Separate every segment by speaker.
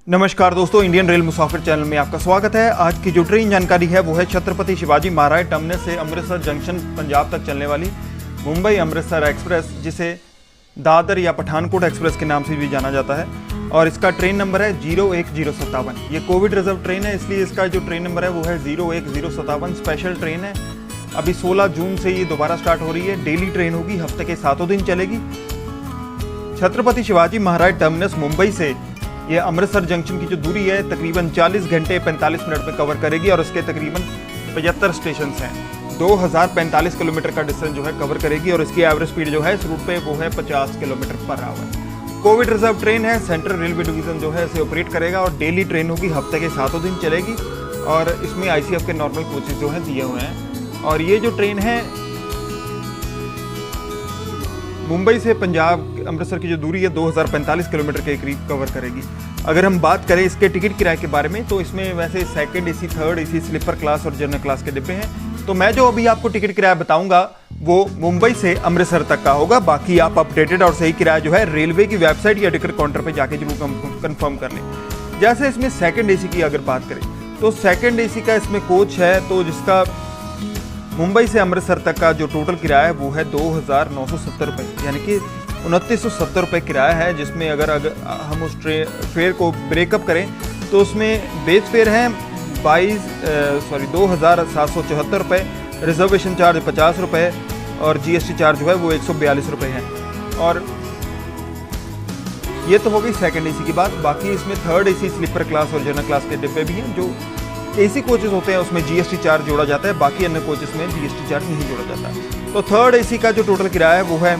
Speaker 1: नमस्कार दोस्तों, Indian rail मुसाफिर channel में आपका स्वागत है। आज की जो ट्रेन जानकारी है वो है छत्रपति शिवाजी महाराज टर्मिनस से अमृतसर जंक्शन पंजाब तक चलने वाली मुंबई अमृतसर एक्सप्रेस, जिसे दादर या पठानकोट एक्सप्रेस के नाम से भी जाना जाता है। और इसका ट्रेन नंबर है 01057। ये कोविड रिजर्व ट्रेन है, इसलिए इसका जो ट्रेन नंबर है वो है 01057। स्पेशल ट्रेन है। अभी 16 जून से ये दोबारा स्टार्ट हो रही है। डेली ट्रेन होगी, हफ्ते के 7 दिन चलेगी। छत्रपति शिवाजी महाराज टर्मिनस मुंबई से ये अमृतसर जंक्शन की जो दूरी है तकरीबन 40 घंटे 45 मिनट में कवर करेगी और इसके तकरीबन 75 स्टेशन हैं। 2045 किलोमीटर का डिस्टेंस जो है कवर करेगी और इसकी एवरेज स्पीड जो है इस रूट पे वो है 50 kilometre per hour. Covid reserve train है। सेंट्रल रेलवे डिवीजन जो है इसे ऑपरेट करेगा और डेली ट्रेन होगी, हफ्ते के 7 दिन चलेगी और इसमें ICF के नॉर्मल कोचेज जो है दिए हुए हैं। और ये जो ट्रेन है मुंबई से पंजाब अमृतसर की जो दूरी है 2045 किलोमीटर के करीब कवर करेगी। अगर हम बात करें इसके टिकट किराए के बारे में तो इसमें वैसे second AC, third AC, sleeper class और जनरल क्लास के डिब्बे हैं। तो मैं जो अभी आपको टिकट किराया बताऊंगा वो मुंबई से अमृतसर तक का होगा। बाकी आप अपडेटेड और सही किराया जो है रेलवे की वेबसाइट या टिकट काउंटर पर जाके जरूर कंफर्म कर लें। जैसे इसमें सेकंड AC की अगर बात करें तो सेकंड AC का इसमें कोच है, तो जिसका मुंबई से अमृतसर तक का जो टोटल किराया है वो है 2970 रुपये, यानी कि 2970 रुपये किराया है। जिसमें अगर हम उस फेयर को ब्रेकअप करें तो उसमें बेस फेयर है 2774 रुपये, रिजर्वेशन चार्ज 50 रुपये और GST चार्ज जो है वो 142 रुपये है। और ये तो हो गई सेकंड AC की बात। बाकी इसमें थर्ड AC, स्लीपर क्लास और जनरल क्लास के डिब्बे भी हैं। जो AC कोचेस होते हैं उसमें GST चार्ज जोड़ा जाता है, बाकी अन्य कोचेस में GST चार्ज नहीं जोड़ा जाता। तो थर्ड AC का जो टोटल किराया है वो है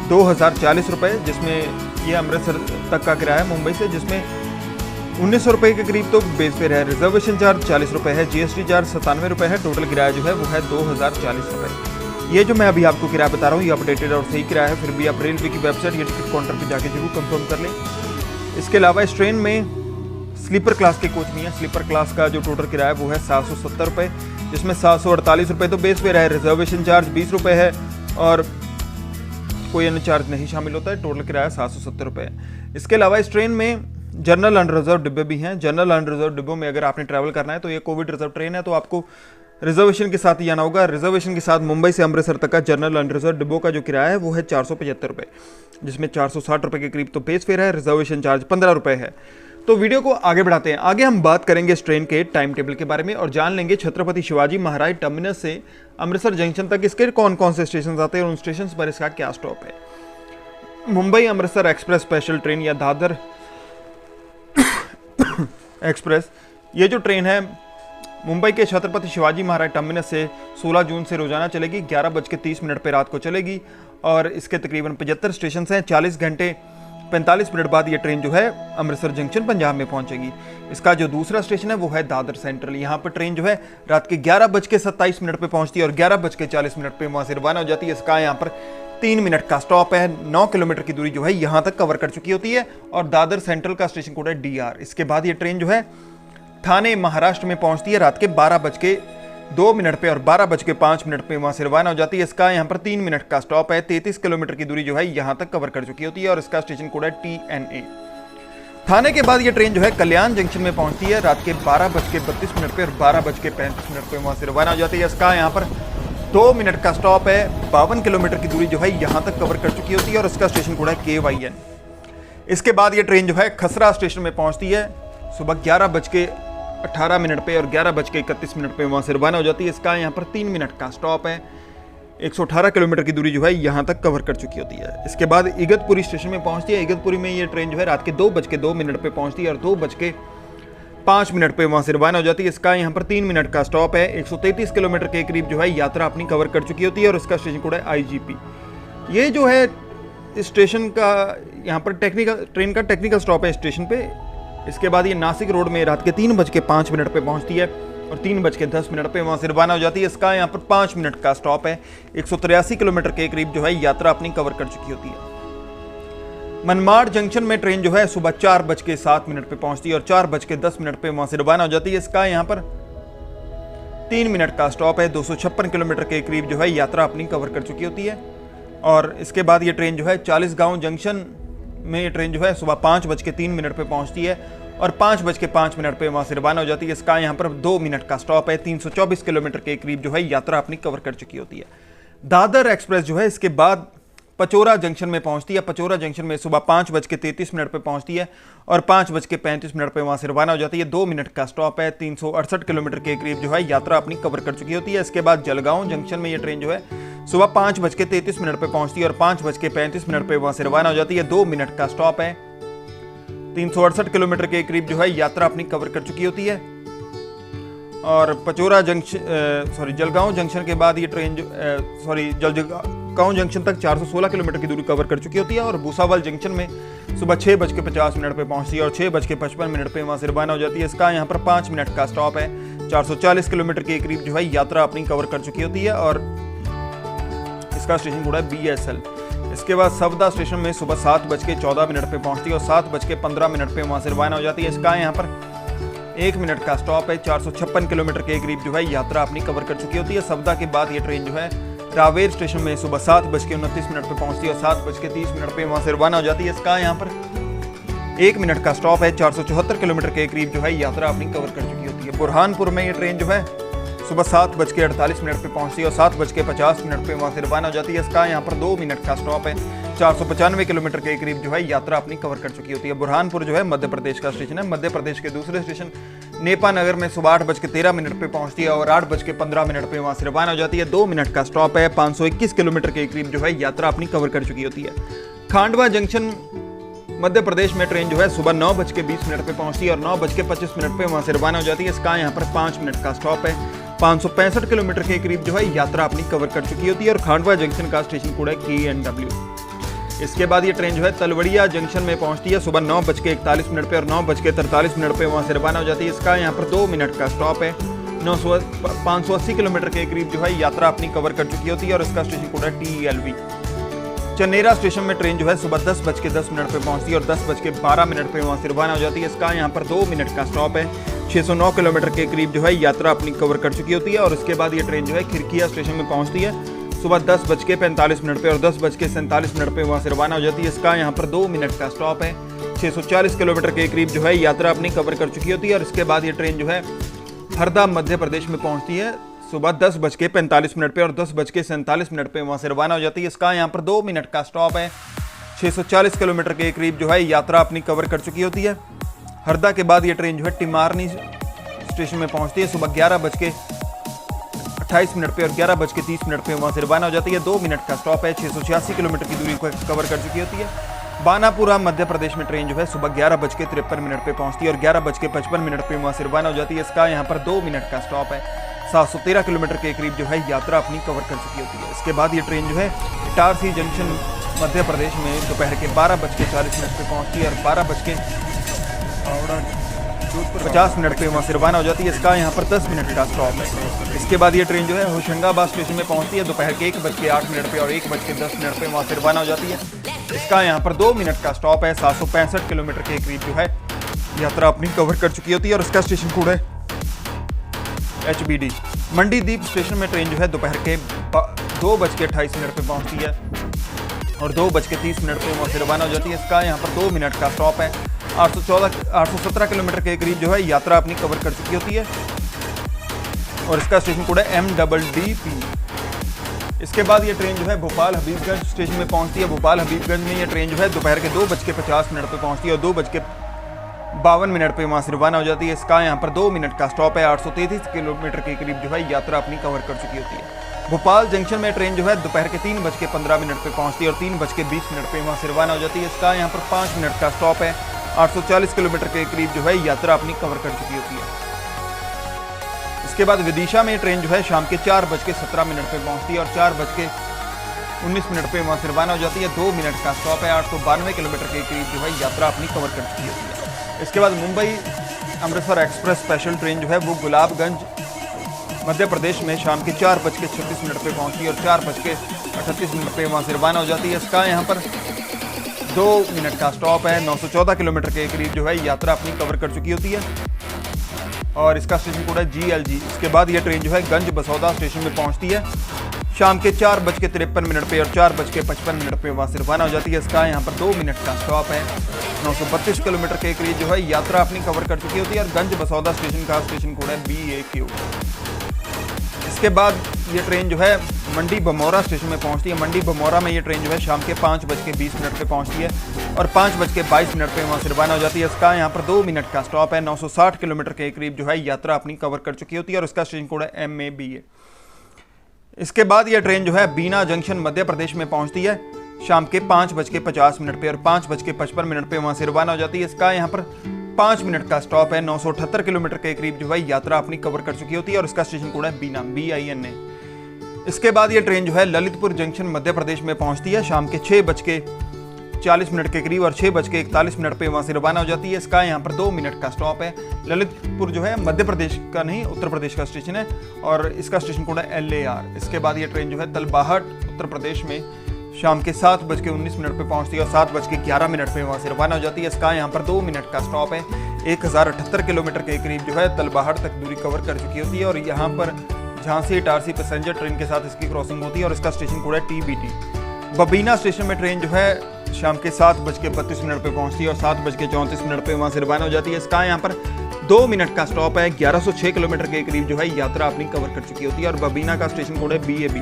Speaker 1: 2040 रुपये, जिसमें ये अमृतसर तक का किराया है मुंबई से, जिसमें 1900 रुपये के करीब तो बेस फेयर है, रिजर्वेशन चार्ज 40 रुपये है, GST चार्ज 97 रुपये है। टोटल किराया जो है वो है 2040 रुपये। ये जो मैं अभी आपको किराया बता रहा हूँ ये अपडेटेड और सही किराया है, फिर भी आप रेलवे की वेबसाइट या टिकट काउंटर पर जाके जरूर कंफर्म कर लें। इसके अलावा इस ट्रेन में स्लीपर क्लास के कोच नहीं है। स्लीपर क्लास का जो टोटल किराया वो है 770 रुपये, जिसमें 748 रुपये तो बेस फेयर है, रिजर्वेशन चार्ज 20 रुपये है और कोई अन्य चार्ज नहीं शामिल होता है। टोटल किराया 770 रुपये है। इसके अलावा इस ट्रेन में जनरल अनरिजर्व डिब्बे भी हैं। जनरल अनरिजर्व डिब्बों में अगर आपने ट्रैवल करना है तो ये कोविड रिजर्व ट्रेन है, तो आपको रिजर्वेशन के साथ ही जाना होगा। रिजर्वेशन के साथ मुंबई से अमृतसर तक का जनरल अनरिजर्व डिब्बों का जो किराया है वो है 475 रुपये, जिसमें 460 रुपये के करीब तो बेस फेयर है, रिजर्वेशन चार्ज 15 रुपये है। तो वीडियो को आगे बढ़ाते हैं। आगे हम बात करेंगे इस ट्रेन के टाइम टेबल के बारे में और जान लेंगे छत्रपति शिवाजी महाराज टर्मिनस से अमृतसर जंक्शन तक इसके कौन कौन से स्टेशन आते हैं और उन स्टेशन पर इसका क्या स्टॉप है। Mumbai Amritsar express special train या दादर एक्सप्रेस, ये जो ट्रेन है मुंबई के छत्रपति शिवाजी महाराज टर्मिनस से 16 जून से रोजाना चलेगी। 11:30 पर रात को चलेगी और इसके तकरीबन 75 स्टेशन हैं। 40 घंटे 45 मिनट बाद ये ट्रेन जो है अमृतसर जंक्शन पंजाब में पहुंचेगी। इसका जो दूसरा स्टेशन है वो है दादर सेंट्रल। यहाँ पर ट्रेन जो है रात के 11:27 पे पहुंचती है और 11:40 पे वहाँ से रवाना हो जाती है। इसका यहाँ पर 3 मिनट का स्टॉप है। 9 किलोमीटर की दूरी जो है यहाँ तक कवर कर चुकी होती है और दादर सेंट्रल का स्टेशन कोड है DR। इसके बाद ये ट्रेन जो है ठाणे महाराष्ट्र में पहुँचती है रात के 12:02 पे और 12:05 पे वहाँ से रवाना हो जाती है। इसका यहाँ पर 3 मिनट का स्टॉप है। 33 किलोमीटर की दूरी जो है यहाँ तक कवर कर चुकी होती है और इसका स्टेशन कोड है TNA। ठाणे के बाद ये ट्रेन जो है कल्याण जंक्शन में पहुँचती है रात के 12:32 पे और 12:35 पे वहाँ से रवाना हो जाती है। इसका यहाँ पर 2 मिनट का स्टॉप है। 52 किलोमीटर की दूरी जो है यहाँ तक कवर कर चुकी होती है और इसका स्टेशन कोड है KYN। इसके बाद ये ट्रेन जो है खसरा स्टेशन में पहुँचती है सुबह 11:18 पे और 11:31 पे वहाँ से रवाना हो जाती है। इसका यहाँ पर 3 मिनट का स्टॉप है। 118 किलोमीटर की दूरी जो है यहाँ तक कवर कर चुकी होती है। इसके बाद इगतपुरी स्टेशन में पहुँचती है। इगतपुरी में ये ट्रेन जो है रात के 2:02 पे पहुँचती है और 2:05 पे वहाँ से रवाना हो जाती है। इसका यहाँ पर 3 मिनट का स्टॉप है। 133 किलोमीटर के करीब जो है यात्रा अपनी कवर कर चुकी होती है और इसका स्टेशन कोड है IGP। ये जो है स्टेशन का यहाँ पर ट्रेन का टेक्निकल स्टॉप है स्टेशन पे। इसके बाद ये नासिक रोड में रात के 3:05 पे पहुंचती है और 3:10 पे वहाँ से रवाना हो जाती है। इसका यहाँ पर 5 मिनट का स्टॉप है। 183 किलोमीटर के करीब जो है यात्रा अपनी कवर कर चुकी होती है। मनमाड़ जंक्शन में ट्रेन जो है सुबह 4:07 पे पहुंचती है और 4:10 पे वहाँ से रवाना हो जाती है। इसका यहाँ पर 3 मिनट का स्टॉप है। 256 किलोमीटर के करीब जो है यात्रा अपनी कवर कर चुकी होती है। और इसके बाद ये ट्रेन जो है 40 गाँव जंक्शन में ये ट्रेन जो है सुबह 5:03 पे पहुंचती है और 5:05 पे वहाँ से रवाना हो जाती है। इसका यहाँ पर 2 मिनट का स्टॉप है। 324 किलोमीटर के करीब जो है यात्रा अपनी कवर कर चुकी होती है। दादर एक्सप्रेस जो है इसके बाद पचोरा जंक्शन में पहुंचती है। पचोरा जंक्शन में सुबह 5:33 पे पहुंचती है और 5:35 पे वहां से रवाना हो जाती है। 2 मिनट का स्टॉप है। 368 किलोमीटर के करीब जो है यात्रा अपनी कवर कर चुकी होती है। इसके बाद जलगांव जंक्शन में ये ट्रेन जो है सुबह 5:33 पे पहुंचती है और 5:35 पे वहां से रवाना हो जाती है। 2 मिनट का स्टॉप है। 368 किलोमीटर के करीब जो है यात्रा अपनी कवर कर चुकी होती है। और पचोरा जंक्शन जलगांव जंक्शन के बाद ये ट्रेन जलगांव जंक्शन तक 416 किलोमीटर की दूरी कवर कर चुकी होती है। और भूसावल जंक्शन में सुबह 6:50 पे पहुंचती है और 6:55 पे वहां से रवाना हो जाती है। इसका यहाँ पर 5 मिनट का स्टॉप है। 440 किलोमीटर के करीब जो है यात्रा अपनी कवर कर चुकी होती है और इसका स्टेशन कोड है BSL। इसके बाद सवदा स्टेशन में सुबह 7:14 पे पहुंचती है और 7:15 पे वहां से रवाना हो जाती है। इसका यहाँ पर 1 मिनट का स्टॉप है। 456 किलोमीटर के करीब जो है यात्रा अपनी कवर कर चुकी होती है। सवदा के बाद ये ट्रेन जो है रावेर स्टेशन में सुबह 7:29 पे पहुंचती है और 7:30 पे वहां से रवाना हो जाती है। इसका यहाँ पर 1 मिनट का स्टॉप है। 474 किलोमीटर के करीब जो है यात्रा अपनी कवर कर चुकी होती है। बुरहानपुर में ये ट्रेन जो है सुबह 7:48 पे पहुंचती है और 7:50 पे वहां से रवाना हो जाती है। इसका यहाँ पर 2 मिनट का स्टॉप है। 495 किलोमीटर के करीब जो है यात्रा अपनी कवर कर चुकी होती है। बुरहानपुर जो है मध्य प्रदेश का स्टेशन है। मध्य प्रदेश के दूसरे स्टेशन नेपा नगर में सुबह 8:13 पे पहुंचती है और 8:15 पे वहां से रवाना हो जाती है। 2 मिनट का स्टॉप है। 521 किलोमीटर के करीब जो है यात्रा अपनी कवर कर चुकी होती है। खांडवा जंक्शन मध्य प्रदेश में ट्रेन जो है सुबह 9:20 पे पहुंचती है और 9:25 पे वहां से रवाना हो जाती है। इसका यहाँ पर 5 मिनट का स्टॉप है। 565 किलोमीटर के करीब जो है यात्रा अपनी कवर कर चुकी होती है और खांडवा जंक्शन का स्टेशन कोड है KNW। इसके बाद ये ट्रेन जो है तलवड़िया जंक्शन में पहुंचती है सुबह 9:41 पे और 9:43 पे वहां से रवाना हो जाती है। इसका यहाँ पर 2 मिनट का स्टॉप है। 580 किलोमीटर के करीब जो है यात्रा अपनी कवर कर चुकी होती है और इसका स्टेशन कोड है TLV। चनेरा स्टेशन में ट्रेन जो है सुबह 10:10 पे पहुंचती है और 10:12 पे वहां से रवाना हो जाती है। इसका यहाँ पर 2 मिनट का स्टॉप है। 609 किलोमीटर के करीब जो है यात्रा अपनी कवर कर चुकी होती है और इसके बाद ये ट्रेन जो है खिरकिया स्टेशन में पहुंचती है सुबह 10:45 पे और 10:47 पे वहां से रवाना हो जाती है। इसका यहाँ पर 2 मिनट का स्टॉप है। 640 किलोमीटर के करीब जो है यात्रा अपनी कवर कर चुकी होती है और इसके बाद ये ट्रेन जो है हरदा मध्य प्रदेश में पहुंचती है सुबह 10:45 पे और 10:47 पे वहां से रवाना हो जाती है। इसका यहाँ पर 2 मिनट का स्टॉप है। 640 किलोमीटर के करीब जो है यात्रा अपनी कवर कर चुकी होती है। हरदा के बाद ये ट्रेन जो है टिमारनी स्टेशन में पहुंचती है सुबह 11:28 पे और 11:30 पे वहां से रवाना हो जाती है। 2 मिनट का स्टॉप है। 686 किलोमीटर की दूरी को कवर कर चुकी होती है। बानापुरा मध्य प्रदेश में ट्रेन जो है सुबह 11:53 पे पहुंचती है और 11:55 पे वहां से रवाना हो जाती है। इसका यहाँ पर 2 मिनट का स्टॉप है। 713 किलोमीटर के करीब जो है यात्रा अपनी कवर कर चुकी होती है। इसके बाद ये ट्रेन जो है इटारसी जंक्शन मध्य प्रदेश में दोपहर के 12:40 पे पहुंचती है और 12:50 पे वहाँ से रवाना हो जाती है। इसका यहाँ पर 10 मिनट का स्टॉप है। इसके बाद ये ट्रेन जो है होशंगाबाद स्टेशन में पहुंचती है दोपहर के 1:08 पे और 1:10 पे वहाँ से रवाना हो जाती है। इसका यहाँ पर 2 मिनट का स्टॉप है। 765 किलोमीटर के करीब जो है यात्रा अपनी कवर कर चुकी होती है और इसका स्टेशन कोड है HBD। मंडीदीप स्टेशन में ट्रेन जो है दोपहर के 2:28 पे पहुंचती है और 2:30 पे वहाँ से रवाना हो जाती है। इसका यहाँ पर 2 मिनट का स्टॉप है। 817 किलोमीटर के करीब जो है यात्रा अपनी कवर कर चुकी होती है और इसका स्टेशन कोड है MDDP। इसके बाद ये ट्रेन जो है भोपाल हबीबगंज स्टेशन में पहुंचती है। भोपाल हबीबगंज में ये ट्रेन जो है दोपहर के 2:50 पे पहुंचती है और 2:52 पे वहाँ से रवाना हो जाती है। इसका यहाँ पर 2 मिनट का स्टॉप है। 833 किलोमीटर के करीब जो है यात्रा अपनी कवर कर चुकी होती है। भोपाल जंक्शन में ट्रेन जो है दोपहर के 3:15 पे पहुंचती है और 3:20 पे वहाँ से रवाना हो जाती है। इसका यहाँ पर 5 मिनट का स्टॉप है। 840 किलोमीटर के करीब जो है यात्रा अपनी कवर कर चुकी होती है। इसके बाद विदिशा में ट्रेन जो है शाम के 4:17 पे पहुंचती है और 4:19 पे वहाँ से रवाना हो जाती है। 2 मिनट का स्टॉप है। 892 किलोमीटर के करीब जो है यात्रा अपनी कवर कर चुकी होती है। इसके बाद Mumbai Amritsar express special train जो है वो गुलाबगंज मध्य प्रदेश में शाम के 4:36 पे पहुंचती है और 4:38 पे वहाँ से रवाना हो जाती है। इसका यहाँ पर 2 मिनट का स्टॉप है। 914 किलोमीटर के करीब जो है यात्रा अपनी कवर कर चुकी होती है और इसका स्टेशन कोड है GLG। इसके बाद ये ट्रेन जो है गंज बसौदा स्टेशन में पहुंचती है शाम के 4:53 पे और 4:55 पे वहाँ से रवाना हो जाती है। इसका यहाँ पर 2 मिनट का स्टॉप है। 932 किलोमीटर के करीब जो है यात्रा अपनी कवर कर चुकी होती है और गंज बसौदा स्टेशन का स्टेशन कोड है BAQ। इसके बाद ये ट्रेन जो है मंडी बमौरा स्टेशन में पहुंचती है। मंडी बमौरा में ये ट्रेन जो है शाम के 5:20 पे पहुंचती है और 5:22 पे वहाँ से रवाना हो जाती है। इसका यहाँ पर 2 मिनट का स्टॉप है। 960 किलोमीटर के करीब जो है यात्रा अपनी कवर कर चुकी होती है और उसका स्टेशन कोड है MABA। इसके बाद यह ट्रेन जो है बीना जंक्शन मध्य प्रदेश में पहुंचती है शाम के 5:50 पे और 5:55 पे वहाँ से रवाना हो जाती है। इसका यहाँ पर 5 मिनट का स्टॉप है। 978 किलोमीटर के करीब जो है यात्रा अपनी कवर कर चुकी होती है और उसका स्टेशन कोड है बीना BINA। इसके बाद ये ट्रेन जो है ललितपुर जंक्शन मध्य प्रदेश में पहुंचती है शाम के 6:40 के करीब और 6:41 पे वहाँ से रवाना हो जाती है। इसका यहाँ पर 2 मिनट का स्टॉप है। ललितपुर जो है मध्य प्रदेश का नहीं, उत्तर प्रदेश का स्टेशन है और इसका स्टेशन कोड है LAR। इसके बाद ये ट्रेन जो है तलबाहट उत्तर प्रदेश में शाम के 7:19 पे पहुंचती है और 7:11 पे वहाँ से रवाना हो जाती है। इसका यहाँ पर 2 मिनट का स्टॉप है। 1078 किलोमीटर के करीब जो है तलबाहट तक दूरी कवर कर चुकी होती है और यहाँ पर झांसी इटारसी पैसेंजर ट्रेन के साथ इसकी क्रॉसिंग होती है और इसका स्टेशन कोड है TBT। बबीना स्टेशन में ट्रेन जो है शाम के 7:32 पे पहुंचती है और 7:34 पे वहाँ से रवाना हो जाती है। इसका यहाँ पर 2 मिनट का स्टॉप है। 1106 किलोमीटर के करीब जो है यात्रा अपनी कवर कर चुकी होती है और बबीना का स्टेशन कोड है BAB।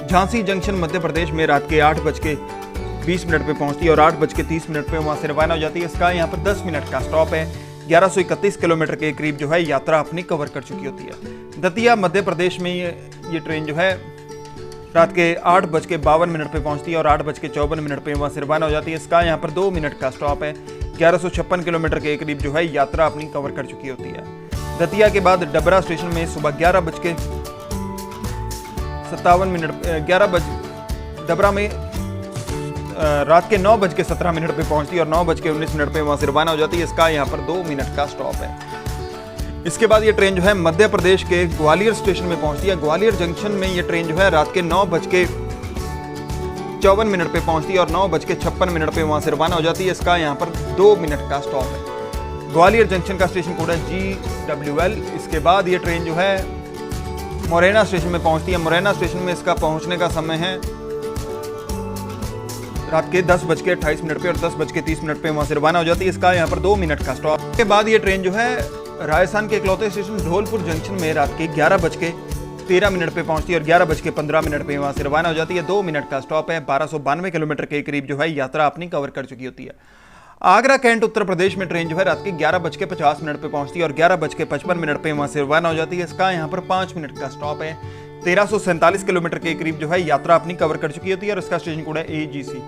Speaker 1: झांसी जंक्शन मध्य प्रदेश में रात के 8:20 पे पहुंचती है और 8:30 पे वहाँ से रवाना हो जाती है। इसका यहाँ पर 10 मिनट का स्टॉप है। 1131 किलोमीटर के करीब जो है यात्रा अपनी कवर कर चुकी होती है। दतिया मध्य प्रदेश में ये ट्रेन जो है रात के 8:52 पे पहुंचती है और 8:54 पे वहाँ से रवाना हो जाती है। इसका यहाँ पर 2 मिनट का स्टॉप है। 1156 किलोमीटर के करीब जो है यात्रा अपनी कवर कर चुकी होती है। दतिया के बाद डबरा स्टेशन में सुबह 11:57 डबरा में रात के 9:17 पे पहुंचती है और 9:19 पे वहाँ से रवाना हो जाती है। इसका यहाँ पर 2 मिनट का स्टॉप है। इसके बाद ये ट्रेन जो है मध्य प्रदेश के ग्वालियर स्टेशन में पहुंचती है। ग्वालियर जंक्शन में ये ट्रेन जो है रात के 9:54 पे पहुंचती है और 9:56 पे वहाँ से रवाना हो जाती है। इसका यहाँ पर 2 मिनट का स्टॉप है। ग्वालियर जंक्शन का स्टेशन कोड है GWL। इसके बाद ये ट्रेन जो है मुरैना स्टेशन में पहुंचती है। मुरैना स्टेशन में इसका पहुंचने का समय है रात के 10:28 पे और 10:30 पे वहाँ से रवाना हो जाती है। इसका यहाँ पर 2 मिनट का स्टॉप। इसके बाद ये ट्रेन जो है राजस्थान के इकलौते स्टेशन धौलपुर जंक्शन में रात के 11:13 पे पहुंचती है और 11:15 पे वहाँ से रवाना हो जाती है। 2 मिनट का स्टॉप है। 1292 किलोमीटर के करीब जो है यात्रा अपनी कवर कर चुकी होती है। आगरा कैंट उत्तर प्रदेश में ट्रेन जो है रात के 11:50 पे पहुंचती है और 11:55 पे वहाँ से रवाना हो जाती है। इसका यहाँ पर 5 मिनट का स्टॉप है। 1347 किलोमीटर के करीब जो है यात्रा अपनी कवर कर चुकी होती है और इसका स्टेशन कोड है AGC।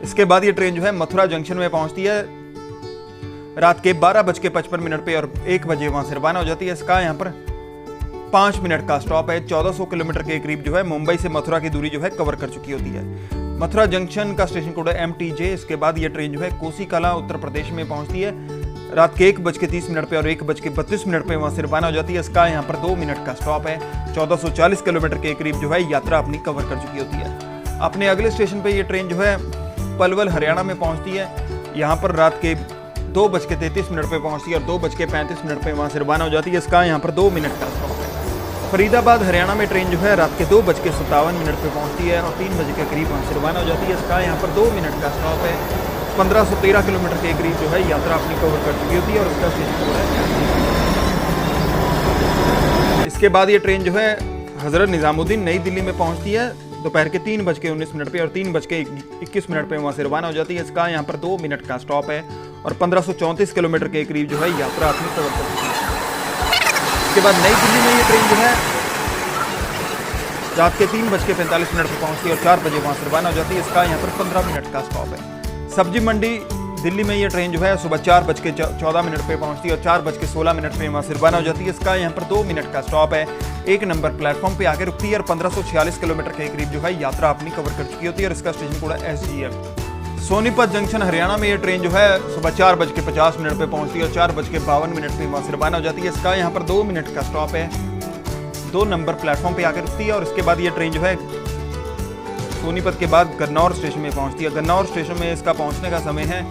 Speaker 1: इसके बाद ये ट्रेन जो है मथुरा जंक्शन में पहुंचती है रात के 12:55 पे और 1 बजे वहाँ से रवाना हो जाती है। इसका यहाँ पर 5 मिनट का स्टॉप है। 1400 किलोमीटर के करीब जो है मुंबई से मथुरा की दूरी जो है कवर कर चुकी होती है। मथुरा जंक्शन का स्टेशन कोड है MTJ। इसके बाद ये ट्रेन जो है कोसी कला उत्तर प्रदेश में पहुंचती है रात के 1:30 पे और 1:32 पे वहाँ से रवाना हो जाती है। इसका यहाँ पर 2 मिनट का स्टॉप है। 1440 किलोमीटर के करीब जो है यात्रा अपनी कवर कर चुकी होती है। अपने अगले स्टेशन पे ये ट्रेन जो है पलवल हरियाणा में पहुंचती है। यहाँ पर रात के 2:33 पे पहुंचती है और 2:35 पे वहाँ से रवाना हो जाती है। इसका यहाँ पर 2 मिनट का स्टॉप है। फरीदाबाद हरियाणा में ट्रेन जो है रात के 2:57 पे पहुंचती है और 3 बजे के करीब वहाँ से रवाना हो जाती है। इसका यहाँ पर 2 मिनट का स्टॉप है। 1513 किलोमीटर के करीब जो है यात्रा अपनी कवर कर चुकी होती है और उसका स्टेशन कोड है। इसके बाद ये ट्रेन जो है हजरत निजामुद्दीन नई दिल्ली में पहुंचती है दोपहर के 3:19 पे और 3:21 पे वहाँ से रवाना हो जाती है। इसका यहाँ पर 2 मिनट का स्टॉप है और 1534 किलोमीटर के करीब जो है यात्रा अपनी कवर कर चुकी है। इसके बाद नई दिल्ली में ये ट्रेन जो है रात के 3:45 पे पहुंचती है और 4 बजे वहाँ से रवाना हो जाती है। इसका यहाँ पर 15 मिनट का स्टॉप है। सब्जी मंडी दिल्ली में ये ट्रेन जो है सुबह 4:14 पे पहुंचती है और 4:16 पे वहाँ से रवाना हो जाती है। इसका यहाँ पर 2 मिनट का स्टॉप है। 1 नंबर प्लेटफॉर्म पे आके रुकती है और 1546 किलोमीटर के करीब जो है यात्रा अपनी कवर कर चुकी होती है और इसका स्टेशन कोड है SGM। सोनीपत जंक्शन हरियाणा में ये ट्रेन जो है सुबह 4:50 पे पहुंचती है और 4:52 पे वहाँ से रवाना हो जाती है। इसका यहाँ पर 2 मिनट का स्टॉप है। 2 नंबर प्लेटफॉर्म पे आकर रुकती है और उसके बाद ये ट्रेन जो है सोनीपत के बाद गन्नौर स्टेशन में पहुंचती है। गन्नौर स्टेशन में इसका पहुंचने का समय है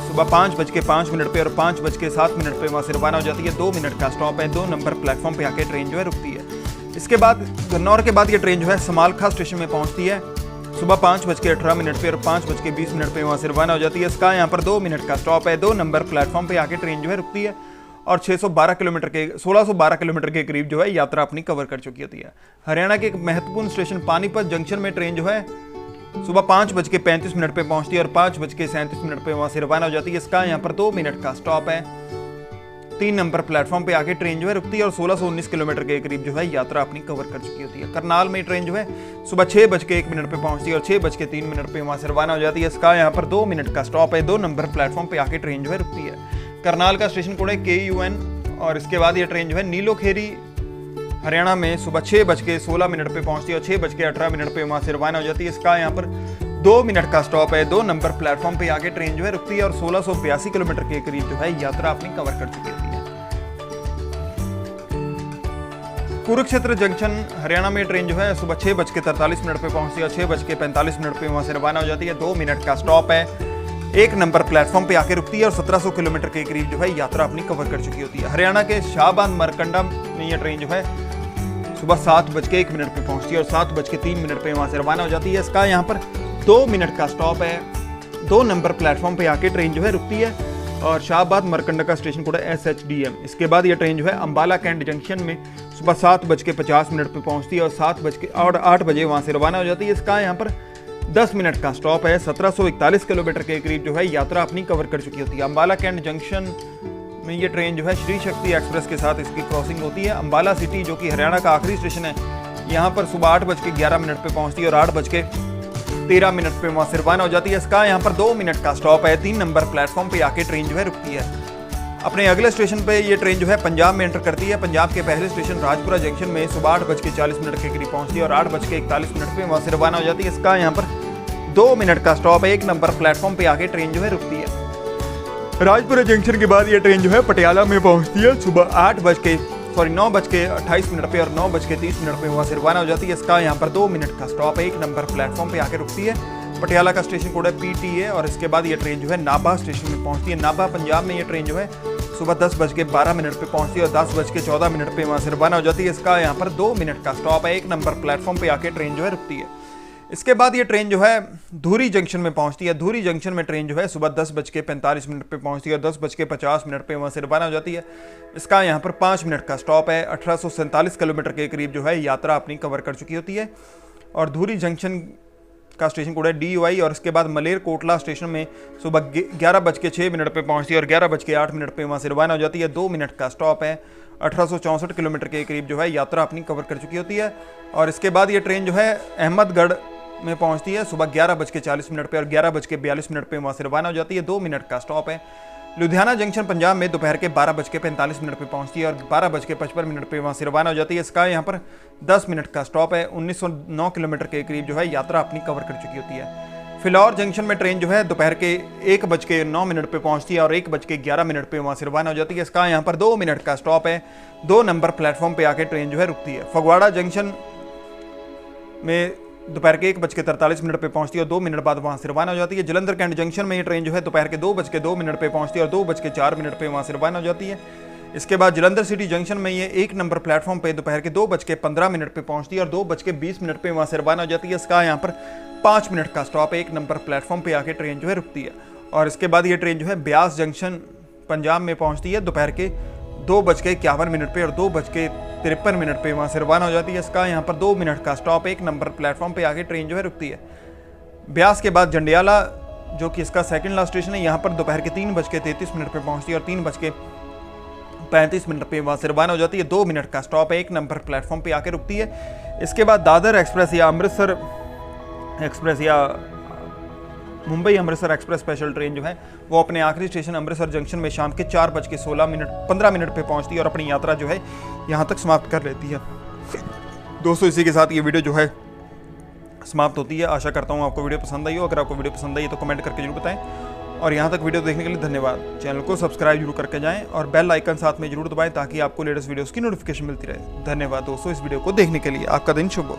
Speaker 1: सुबह 5:05 पे और 5:07 पे वहाँ से रवाना हो जाती है। 2 मिनट का स्टॉप है। 2 नंबर प्लेटफॉर्म पे आके ट्रेन जो है रुकती है। इसके बाद गन्नौर के बाद ये ट्रेन जो है समालखा स्टेशन में पहुंचती है सुबह 5:18 पे और 5:20 पे वहाँ से रवाना हो जाती है। इसका यहाँ पर 2 मिनट का स्टॉप है। 2 नंबर प्लेटफॉर्म पे आके ट्रेन जो है रुकती है और 1612 किलोमीटर के करीब जो है यात्रा अपनी कवर कर चुकी होती है। हरियाणा के एक महत्वपूर्ण स्टेशन पानीपत जंक्शन में ट्रेन जो है सुबह 5:35 पे पहुंचती है और 5:37 पे वहाँ से रवाना हो जाती है। इसका यहाँ पर 2 मिनट का स्टॉप है। 3 नंबर प्लेटफॉर्म पे आके ट्रेन जो है रुकती है और 1619 किलोमीटर के करीब जो है यात्रा अपनी कवर कर चुकी होती है। करनाल में ट्रेन जो है सुबह 6:01 पे पहुंचती है और 6:03 पे वहाँ से रवाना हो जाती है। इसका यहाँ पर 2 मिनट का स्टॉप है। 2 नंबर प्लेटफॉर्म पे आके ट्रेन जो है रुकती है। करनाल का स्टेशन कोड है KUN और इसके बाद ये ट्रेन जो है नीलोखेरी हरियाणा में सुबह 6:16 पे पहुंचती है और 6:18 पे वहाँ से रवाना हो जाती है। इसका यहाँ पर 2 मिनट का स्टॉप है। 2 नंबर प्लेटफॉर्म पे आगे ट्रेन जो है रुकती है और 1682 किलोमीटर के करीब जो है यात्रा अपनी कवर कर चुकी होती है। कुरुक्षेत्र जंक्शन हरियाणा में ट्रेन जो है सुबह 6:43 पे पहुंचती है और 6:45 पे वहाँ से रवाना हो जाती है। 2 मिनट का स्टॉप है। 1 नंबर प्लेटफॉर्म पे आके रुकती है और 1700 किलोमीटर के करीब जो है यात्रा अपनी कवर कर चुकी होती है। हरियाणा के शाहबाद मरकंडा में यह ट्रेन जो है सुबह 7:01 पे पहुंचती है और 7:03 पे वहाँ से रवाना हो जाती है। इसका यहाँ पर 2 मिनट का स्टॉप है। 2 नंबर प्लेटफॉर्म पे आके ट्रेन जो है रुकती है और शाहबाद मरकंडा का स्टेशन कोड है SHDM। इसके बाद ये ट्रेन जो है अंबाला कैंट जंक्शन में सुबह 7:50 पे पहुंचती है और 8 बजे वहाँ से रवाना हो जाती है। इसका यहाँ पर 10 मिनट का स्टॉप है। 1741 किलोमीटर के करीब जो है यात्रा अपनी कवर कर चुकी होती है। अंबाला कैंट जंक्शन में ये ट्रेन जो है श्री शक्ति एक्सप्रेस के साथ इसकी क्रॉसिंग होती है। अंबाला सिटी जो कि हरियाणा का आखिरी स्टेशन है, यहाँ पर सुबह 8:11 पे पहुंचती है और 8:13 पे वहाँ से रवाना हो जाती है। इसका यहाँ पर 2 मिनट का स्टॉप है। 3 नंबर प्लेटफॉर्म पे आके ट्रेन जो है रुकती है। अपने अगले स्टेशन पे ये ट्रेन जो है पंजाब में एंटर करती है। पंजाब के पहले स्टेशन राजपुरा जंक्शन में सुबह 8:40 के करीब पहुंचती है और 8:41 पे वहाँ से रवाना हो जाती है। इसका यहाँ पर 2 मिनट का स्टॉप है। 1 नंबर प्लेटफॉर्म पे आके ट्रेन जो है रुकती है। राजपुरा जंक्शन के बाद ये ट्रेन जो है पटियाला में पहुंचती है सुबह 9:28 पे और 9:30 पे वहाँ से रवाना हो जाती है। इसका यहाँ पर 2 मिनट का स्टॉप है। 1 नंबर प्लेटफॉर्म पे आके रुकती है। पटियाला का स्टेशन कोड है PTA और इसके बाद ये ट्रेन जो है नाभा स्टेशन में पहुंचती है। नाभा पंजाब में ये ट्रेन जो है सुबह 10:12 पे पहुंचती है और 10:14 पे वहाँ से रवाना हो जाती है। इसका यहाँ पर 2 मिनट का स्टॉप है। 1 नंबर प्लेटफॉर्म पे आके ट्रेन जो है रुकती है। इसके बाद ये ट्रेन जो है धूरी जंक्शन में पहुंचती है। धूरी जंक्शन में ट्रेन जो है सुबह 10:45 पे पहुंचती है और 10:50 पे वहाँ से रवाना हो जाती है। इसका यहाँ पर 5 मिनट का स्टॉप है। 1847 किलोमीटर के करीब जो है यात्रा अपनी कवर कर चुकी होती है। और धूरी जंक्शन का स्टेशन कोड है DUI और इसके बाद मलेर कोटला स्टेशन में सुबह 11:06 पे पहुंचती है और 11:08 पे वहाँ से रवाना हो जाती है। 2 मिनट का स्टॉप है। 1864 किलोमीटर के करीब जो है यात्रा अपनी कवर कर चुकी होती है। और इसके बाद ये ट्रेन जो है अहमदगढ़ में पहुंचती है सुबह 11:40 पे और 11:42 पे वहाँ से रवाना हो जाती है। 2 मिनट का स्टॉप है। लुधियाना जंक्शन पंजाब में दोपहर के 12:45 पे पहुंचती है और 12:55 पे वहाँ से रवाना हो जाती है। इसका यहाँ पर 10 मिनट का स्टॉप है। 1909 किलोमीटर के करीब जो है यात्रा अपनी कवर कर चुकी होती है। फिलौर जंक्शन में ट्रेन जो है दोपहर के 1:09 पे पहुंचती है और 1:11 पे वहाँ से रवाना हो जाती है। इसका यहाँ पर 2 मिनट का स्टॉप है। 2 नंबर प्लेटफॉर्म पे आके ट्रेन जो है रुकती है। फगवाड़ा जंक्शन में दोपहर के 1:43 पे पहुंचती है और 2 मिनट बाद वहाँ से रवाना हो जाती है। जलंधर कैंट जंक्शन में ये ट्रेन जो है दोपहर के 2:02 पे पहुंचती है और 2:04 पे वहाँ से रवाना हो जाती है। इसके बाद जलंधर सिटी जंक्शन में ये 1 नंबर प्लेटफॉर्म पे दोपहर के 2:15 पे पहुंचती है और 2:20 पे वहाँ से रवाना हो जाती है। इसका यहाँ पर 5 मिनट का स्टॉप है। 1 नंबर प्लेटफॉर्म पे आके ट्रेन जो है रुकती है। और इसके बाद ये ट्रेन जो है ब्यास जंक्शन पंजाब में पहुंचती है दोपहर के 2:51 पे और 2:53 पे वहाँ से रवाना हो जाती है। इसका यहाँ पर 2 मिनट का स्टॉप। 1 नंबर प्लेटफॉर्म पे आके ट्रेन जो है रुकती है। ब्यास के बाद जंडियाला जो कि इसका सेकंड लास्ट स्टेशन है, यहाँ पर दोपहर के 3:33 पे पहुँचती है और 3:35 पे वहाँ से रवाना हो जाती है। 2 मिनट का स्टॉप है। 1 नंबर प्लेटफॉर्म पे आके रुकती है। इसके बाद दादर एक्सप्रेस या अमृतसर एक्सप्रेस या Mumbai Amritsar express special train जो है वो अपने आखिरी स्टेशन अमृतसर जंक्शन में शाम के 4:15 पे पहुंचती है और अपनी यात्रा जो है यहां तक समाप्त कर लेती है। दोस्तों, इसी के साथ ये वीडियो जो है समाप्त होती है। आशा करता हूं आपको वीडियो पसंद आई हो। अगर आपको वीडियो पसंद आई तो कमेंट करके जरूर बताएं और यहां तक वीडियो देखने के लिए धन्यवाद। चैनल को सब्सक्राइब जरूर करके जाएं और बेल आइकन साथ में जरूर दबाएं ताकि आपको लेटेस्ट वीडियोस की नोटिफिकेशन मिलती रहे। धन्यवाद दोस्तों इस वीडियो को देखने के लिए। आपका दिन शुभ हो।